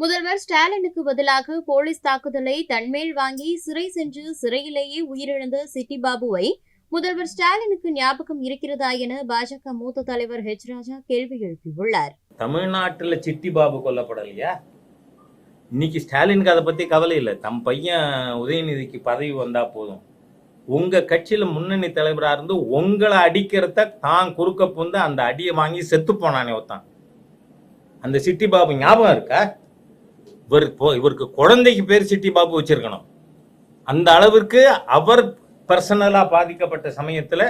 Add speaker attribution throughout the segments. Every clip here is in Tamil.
Speaker 1: முதல்வர் ஸ்டாலினுக்கு பதிலாக போலீஸ் தாக்குதலை தன்மேல் வாங்கி சிறை சென்று சிறையிலேயே உயிரிழந்த சிட்டி பாபுவை முதல்வர் ஸ்டாலினுக்கு ஞாபகம் இருக்கிறதா என பாஜக மூத்த தலைவர் ஹெச் ராஜா கேள்வி எழுப்பியுள்ளார்.
Speaker 2: தமிழ்நாட்டுல சிட்டி பாபு கொல்லப்படலையா? இன்னைக்கு ஸ்டாலினுக்கு அதை பத்தி கவலை இல்லை. தம் பையன் உதயநிதிக்கு பதவி வந்தா போதும். உங்க கட்சியில முன்னணி தலைவரா இருந்து உங்களை அடிக்கிறத தான் குறுக்க புந்து அந்த அடியை வாங்கி செத்து போனானே ஒருத்தான். அந்த சிட்டி பாபு ஞாபகம் இருக்கா? இவருக்கு குழந்தைக்கு பேர் சிட்டி பாபு வச்சிருக்கணும். அந்த அளவிற்கு அவர் பர்சனலா பாதிக்கப்பட்ட சமயத்துல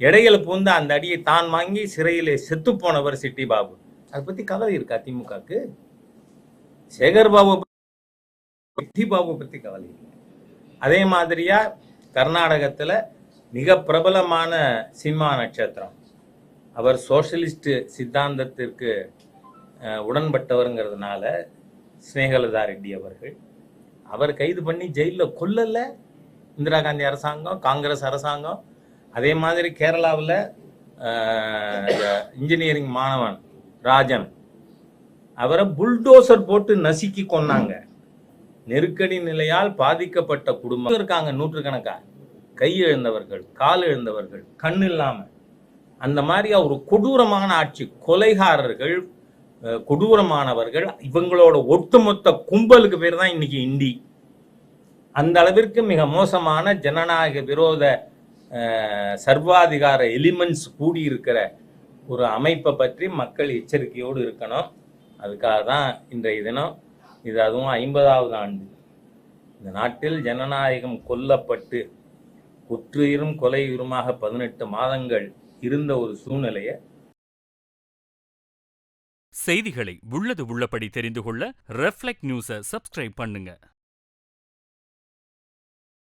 Speaker 2: இடையில பூந்து அந்த அடியை தான் வாங்கி சிறையிலே செத்து போனவர் சிட்டி பாபு. அதை பத்தி கவலை இருக்கா திமுகக்கு? சேகர் பாபு சிட்டி பாபு பத்தி கவலை இல்லை. அதே மாதிரியா கர்நாடகத்துல மிக பிரபலமான சினிமா நட்சத்திரம், அவர் சோசியலிஸ்ட் சித்தாந்தத்திற்கு உடன்பட்டவருங்கிறதுனால ஸ்னேகலதா ரெட்டி அவர்கள் அவர் கைது பண்ணி ஜெயிலில் கொல்லல இந்திரா காந்தி அரசாங்கம், காங்கிரஸ் அரசாங்கம். அதே மாதிரி கேரளாவில் இன்ஜினியரிங் மாணவன் ராஜன் அவரை புல்டோசர் போட்டு நசுக்கி கொன்னாங்க. நெருக்கடி நிலையால் பாதிக்கப்பட்ட குடும்பம் இருக்காங்க நூற்றுக்கணக்கா. கை இழந்தவர்கள், கால் இழந்தவர்கள், கண் இல்லாம. அந்த மாதிரி ஒரு கொடூரமான ஆட்சி, கொலைகாரர்கள், கொடூரமானவர்கள், இவங்களோட ஒட்டுமொத்த கும்பலுக்கு பேர் தான் இன்னைக்கு இந்தி. அந்த அளவிற்கு மிக மோசமான ஜனநாயக விரோத சர்வாதிகார எலிமெண்ட்ஸ் கூடியிருக்கிற ஒரு அமைப்பை பற்றி மக்கள் எச்சரிக்கையோடு இருக்கணும். அதுக்காக தான் இன்றைய தினம் இது, அதுவும் 50வது ஆண்டு இந்த நாட்டில் ஜனநாயகம் கொல்லப்பட்டு குற்றுயிரும் கொலையுருமாக 18 மாதங்கள் இருந்த ஒரு சூழ்நிலையை.
Speaker 3: செய்திகளை உள்ளது உள்ளபடி தெரிந்து கொள்ள ரெஃப்ளெக்ட் நியூஸை சப்ஸ்கிரைப் பண்ணுங்க.